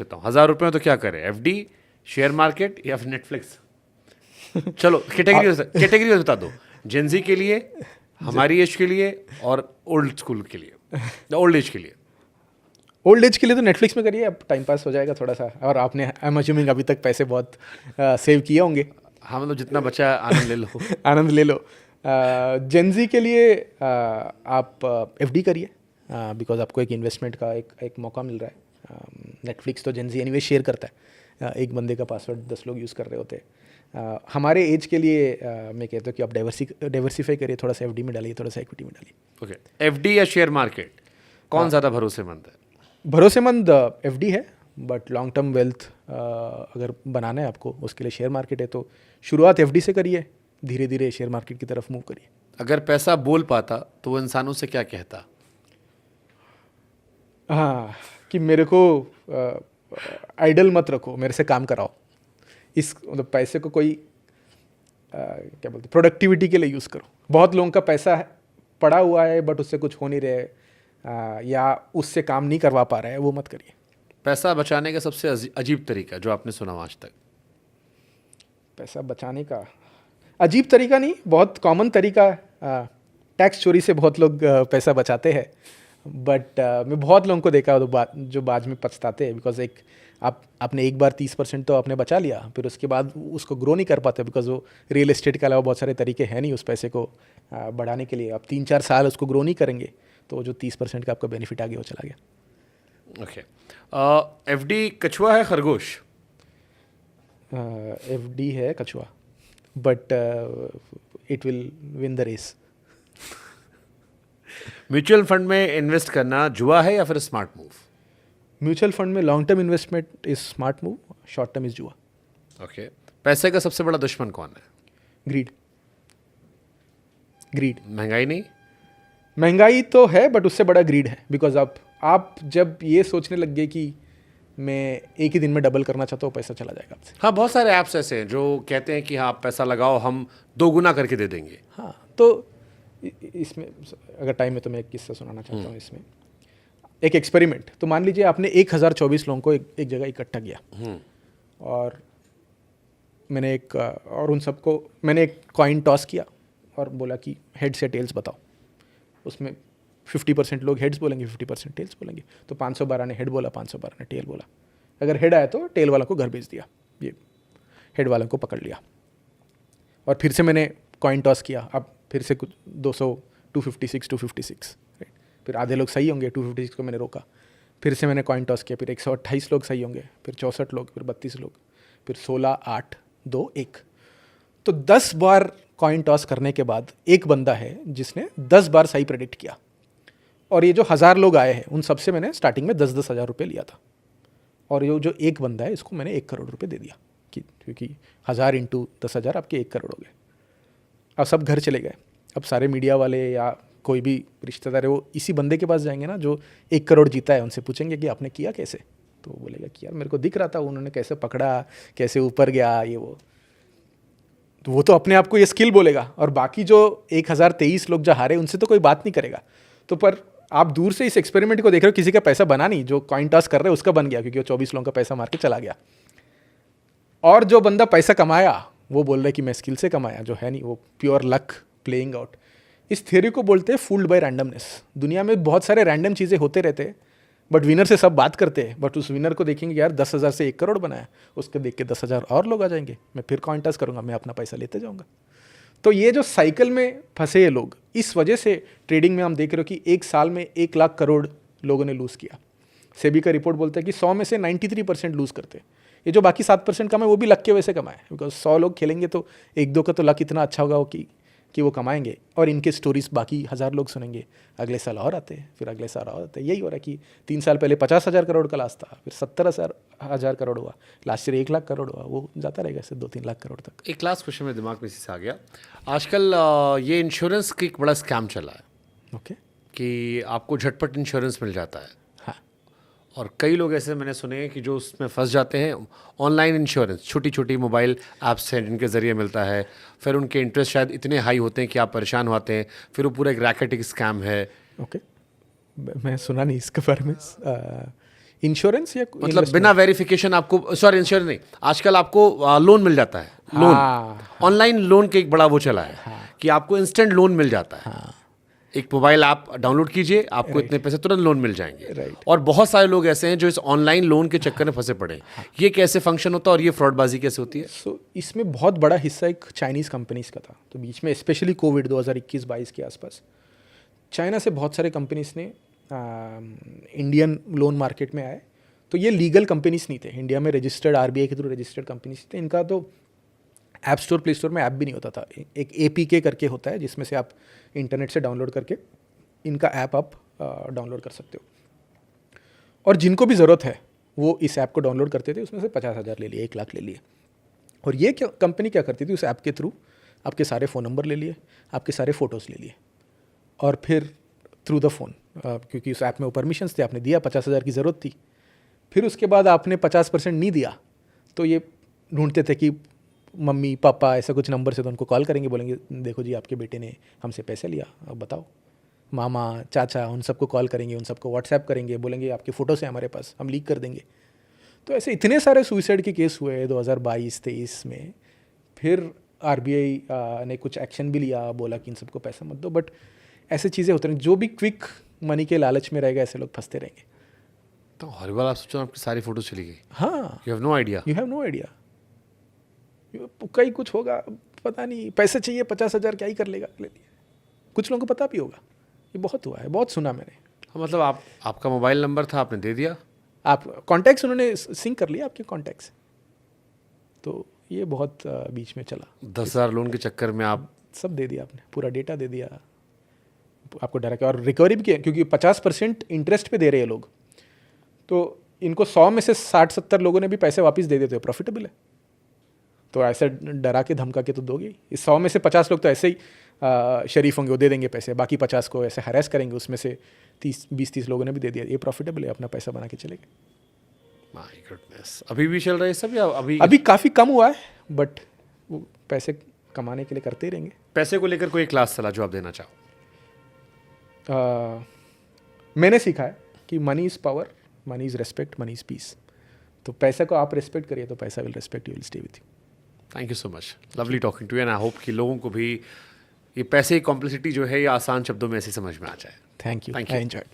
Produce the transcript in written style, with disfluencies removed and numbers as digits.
देता हूँ 1,000 रुपये में तो क्या करें, एफडी, शेयर मार्केट या फिर नेटफ्लिक्स? चलो कैटेगरी बता दो, जेंजी के लिए, हमारी एज के लिए और ओल्ड स्कूल के लिए, ओल्ड एज के लिए। ओल्ड एज के लिए तो नेटफ्लिक्स में करिए, अब टाइम पास हो जाएगा थोड़ा सा। और आपने आई एम अज्यूमिंग अभी तक पैसे बहुत सेव किए होंगे। हाँ मतलब जितना बचा आनंद ले लो। आनंद ले लो। जेंजी के लिए आप एफडी करिए, बिकॉज आपको एक इन्वेस्टमेंट का एक मौका मिल रहा है। नेटफ्लिक्स तो जेंजी एनीवे शेयर करता है, एक बंदे का पासवर्ड 10 लोग यूज़ कर रहे होते हैं। हमारे एज के लिए मैं कहता हूँ कि आप डाइवर्सिफाई करिए, थोड़ा सा एफडी में डालिए, थोड़ा सा इक्विटी में डालिए। ओके, एफडी या शेयर मार्केट, कौन ज़्यादा भरोसेमंद है? भरोसेमंद एफडी है, बट लॉन्ग टर्म वेल्थ अगर बनाना है आपको, उसके लिए शेयर मार्केट है। तो शुरुआत एफडी से करिए, धीरे धीरे शेयर मार्केट की तरफ मूव करिए। अगर पैसा बोल पाता तो वो इंसानों से क्या कहता? हाँ, कि मेरे को आइडल मत रखो, मेरे से काम कराओ। इस मतलब पैसे को कोई क्या बोलते, प्रोडक्टिविटी के लिए यूज़ करो। बहुत लोगों का पैसा पड़ा हुआ है बट उससे कुछ हो नहीं रहे, या उससे काम नहीं करवा पा रहा है, वो मत करिए। पैसा बचाने का सबसे अजीब तरीका जो आपने सुना हो आज तक? पैसा बचाने का अजीब तरीका नहीं, बहुत कॉमन तरीका है। टैक्स चोरी से बहुत लोग पैसा बचाते हैं, बट मैं बहुत लोगों को देखा जो बाद में पछताते हैं, बिकॉज आपने एक बार 30% तो आपने बचा लिया, फिर उसके बाद उसको ग्रो नहीं कर पाते, बिकॉज वो रियल एस्टेट के अलावा बहुत सारे तरीके हैं नहीं उस पैसे को बढ़ाने के लिए। आप 3-4 साल उसको ग्रो नहीं करेंगे तो जो 30% का आपका बेनिफिट आ गया वो चला गया। ओके, एफडी कछुआ है खरगोश? एफडी है कछुआ, but it will win the race. Mutual fund में इन्वेस्ट करना जुआ है या फिर स्मार्ट मूव? म्यूचुअल फंड में long term investment is smart move, short term is जुआ। ओके, पैसे का सबसे बड़ा दुश्मन कौन है? ग्रीड। महंगाई नहीं? महंगाई तो है, बट उससे बड़ा ग्रीड है। बिकॉज आप जब ये सोचने लग गए कि मैं एक ही दिन में डबल करना चाहता हूँ, पैसा चला जाएगा आपसे। हाँ, बहुत सारे ऐप्स ऐसे हैं जो कहते हैं कि हाँ आप पैसा लगाओ, हम 2 गुना करके दे देंगे। हाँ, तो इसमें अगर टाइम है तो मैं एक किस्सा सुनाना चाहता हूँ। इसमें एक एक्सपेरिमेंट, तो मान लीजिए आपने 1024 लोगों को एक जगह इकट्ठा किया, और उन सबको मैंने एक कॉइन टॉस किया और बोला कि हेड्स या टेल्स बताओ। उसमें 50% लोग हेड्स बोलेंगे, 50% टेल्स बोलेंगे। तो 512 ने हेड बोला, 512 ने टेल बोला। अगर हेड आया तो टेल वाला को घर भेज दिया, ये हेड वाला को पकड़ लिया। और फिर से मैंने कॉइन टॉस किया, अब फिर से कुछ 200, 256 राइट। फिर आधे लोग सही होंगे, 256 को मैंने रोका। फिर से मैंने कॉइन टॉस किया, फिर 128 लोग सही होंगे, फिर 64 लोग, फिर 32 लोग, फिर 16, 8, 2, 1। तो 10 बार कॉइन टॉस करने के बाद एक बंदा है जिसने 10 बार सही प्रेडिक्ट किया। और ये जो 1000 लोग आए हैं उन सबसे मैंने स्टार्टिंग में 10-10 हज़ार रुपये लिया था। और ये जो एक बंदा है इसको मैंने 1 करोड़ रुपये दे दिया, क्योंकि 1000 इंटू 10,000 आपके 1 करोड़ हो गए। अब सब घर चले गए। अब सारे मीडिया वाले या कोई भी रिश्तेदार है वो इसी बंदे के पास जाएंगे ना जो 1 करोड़ जीता है, उनसे पूछेंगे कि आपने किया कैसे। तो वो बोलेगा कि यार मेरे को दिख रहा था उन्होंने कैसे पकड़ा, कैसे ऊपर गया, ये वो। तो वो तो अपने आप को ये स्किल बोलेगा, और बाकी जो 1023 लोग जो हारे उनसे तो कोई बात नहीं करेगा। तो पर आप दूर से इस एक्सपेरिमेंट को देख रहे हो, किसी का पैसा बना नहीं, जो कॉइन टॉस कर रहे हैं उसका बन गया, क्योंकि वो 24 लोगों का पैसा मार के चला गया। और जो बंदा पैसा कमाया वो बोल रहा है कि मैं स्किल से कमाया, जो है नहीं, वो प्योर लक प्लेइंग आउट। इस थ्योरी को बोलते हैं फूल्ड बाय रैंडमनेस। दुनिया में बहुत सारे रैंडम चीज़ें होते रहते हैं, बट विनर से सब बात करते हैं, बट उस विनर को देखेंगे यार 10,000 से 1 करोड़ बनाया, उसको देख के 10,000 और लोग आ जाएंगे, मैं फिर कॉइन टॉस करूँगा, मैं अपना पैसा लेते जाऊँगा। तो ये जो साइकिल में फंसे हैं लोग, इस वजह से ट्रेडिंग में हम देख रहे हो कि एक साल में 1 लाख करोड़ लोगों ने लूज़ किया। सेबी का रिपोर्ट बोलता है कि 100 में से 93% लूज़ करते हैं। ये जो बाकी 7% कमाए वो भी लक के वजह से कमाए, बिकॉज 100 लोग खेलेंगे तो 1-2 का तो लक इतना अच्छा होगा कि वो कमाएंगे, और इनके स्टोरीज बाकी 1000 लोग सुनेंगे, अगले साल और आते हैं, फिर अगले साल और आते हैं। यही हो रहा है कि 3 साल पहले 50,000 करोड़ का लास्ट था, फिर 70,000 करोड़ हुआ, लास्ट ईयर 1 लाख करोड़ हुआ, वो जाता रहेगा इससे 2-3 लाख करोड़ तक। एक लास्ट क्वेश्चन मेरे दिमाग में इसी से आ गया। आजकल ये इंश्योरेंस की एक बड़ा स्कैम चला है। ओके। कि आपको झटपट इंश्योरेंस मिल जाता है। हाँ। और कई लोग ऐसे मैंने सुने हैं कि जो उसमें फंस जाते हैं। ऑनलाइन इंश्योरेंस छोटी छोटी मोबाइल ऐप्स हैं जिनके ज़रिए मिलता है, फिर उनके इंटरेस्ट शायद इतने हाई होते हैं कि आप परेशान होते हैं, फिर वो पूरा एक रैकेटिक स्कैम है। ओके, मैं सुना नहीं इसके बारे में। इंश्योरेंस या मतलब बिना वेरिफिकेशन आपको, सॉरी इंश्योरेंस नहीं, आजकल आपको लोन मिल जाता है, लोन ऑनलाइन लोन के एक बड़ा वो चला है कि आपको इंस्टेंट लोन मिल जाता है। एक मोबाइल ऐप डाउनलोड कीजिए, आपको इतने पैसे तुरंत लोन मिल जाएंगे। और बहुत सारे लोग ऐसे हैं जो इस ऑनलाइन लोन के चक्कर में फंसे पड़े हैं। ये कैसे फंक्शन होता है और ये फ्रॉडबाजी कैसे होती है? सो इसमें बहुत बड़ा हिस्सा एक चाइनीज़ कंपनीज़ का था। तो बीच में स्पेशली कोविड 2021-22 के आसपास चाइना से बहुत सारे कंपनीज ने इंडियन लोन मार्केट में आए। तो ये लीगल कंपनीज नहीं थे, इंडिया में रजिस्टर्ड आरबीआई के थ्रू रजिस्टर्ड कंपनीज थे। इनका तो ऐप स्टोर प्ले स्टोर में ऐप भी नहीं होता था। एक APK करके होता है जिसमें से आप इंटरनेट से डाउनलोड करके इनका ऐप आप डाउनलोड कर सकते हो। और जिनको भी ज़रूरत है वो इस ऐप को डाउनलोड करते थे, उसमें से 50,000 ले लिए, 1 लाख ले लिए। और ये कंपनी क्या करती थी, उस ऐप के थ्रू आपके सारे फ़ोन नंबर ले लिए, आपके सारे फ़ोटोज़ ले लिए, और फिर थ्रू द फ़ोन, क्योंकि उस ऐप में वो परमिशंस थे, आपने दिया, 50,000 की ज़रूरत थी, फिर उसके बाद आपने 50% नहीं दिया तो ये ढूंढते थे कि मम्मी पापा ऐसा कुछ नंबर से, तो उनको कॉल करेंगे, बोलेंगे देखो जी आपके बेटे ने हमसे पैसे लिया, अब बताओ। मामा चाचा उन सबको कॉल करेंगे, उन सबको व्हाट्सएप करेंगे, बोलेंगे आपके फ़ोटोज़ हैं हमारे पास, हम लीक कर देंगे। तो ऐसे इतने सारे सुसाइड के केस हुए 2022-23 में। फिर RBI ने कुछ एक्शन भी लिया, बोला कि इन सबको पैसा मत दो। बट ऐसे चीज़ें होती हैं, जो भी क्विक मनी के लालच में रहेगा ऐसे लोग फंसते रहेंगे। तो हर बार आप सोचो आपकी सारी फोटो चली गई। हाँ, you have no idea. You have no idea, कहीं कुछ होगा पता नहीं, पैसे चाहिए 50,000 क्या ही कर लेगा, ले लिया। कुछ लोगों को पता भी होगा, ये बहुत हुआ है, बहुत सुना मैंने। हाँ, मतलब आपका मोबाइल नंबर था, आपने दे दिया, आप कॉन्टैक्ट्स उन्होंने सिंक कर लिया आपके कॉन्टैक्ट्स, तो ये बहुत बीच में चला। 10,000 लोन के चक्कर में आप सब दे दिया, आपने पूरा डेटा दे दिया, आपको डरा के, और रिकवरी भी किया, क्योंकि 50% इंटरेस्ट पे दे रहे हैं लोग। तो इनको 100 में से 60-70 लोगों ने भी पैसे वापस दे देते हो, प्रॉफिटेबल है। तो ऐसे डरा के धमका के तो दोगे। इस 100 में से 50 लोग तो ऐसे ही शरीफ होंगे, वो दे देंगे पैसे, बाकी 50 को ऐसे हरास करेंगे, उसमें से 20-30 लोगों ने भी दे दिया। ये प्रॉफिटेबल है, अपना पैसा बना के चले गए। माय गुडनेस, अभी भी चल रहा है सब या अभी काफ़ी कम हुआ है, बट वो पैसे कमाने के लिए करते ही रहेंगे। पैसे को लेकर कोई क्लास सलाह जो आप देना चाहो? मैंने सीखा है कि money is power, money is respect, money is peace. तो पैसे को आप रेस्पेक्ट करिए तो पैसा will respect you, will stay with you. Thank you so much, lovely talking to you, and I hope कि लोगों को भी ये पैसे की कॉम्प्लेक्सिटी जो है ये आसान शब्दों में ऐसे समझ में आ जाए। Thank you, Thank I you. Enjoy.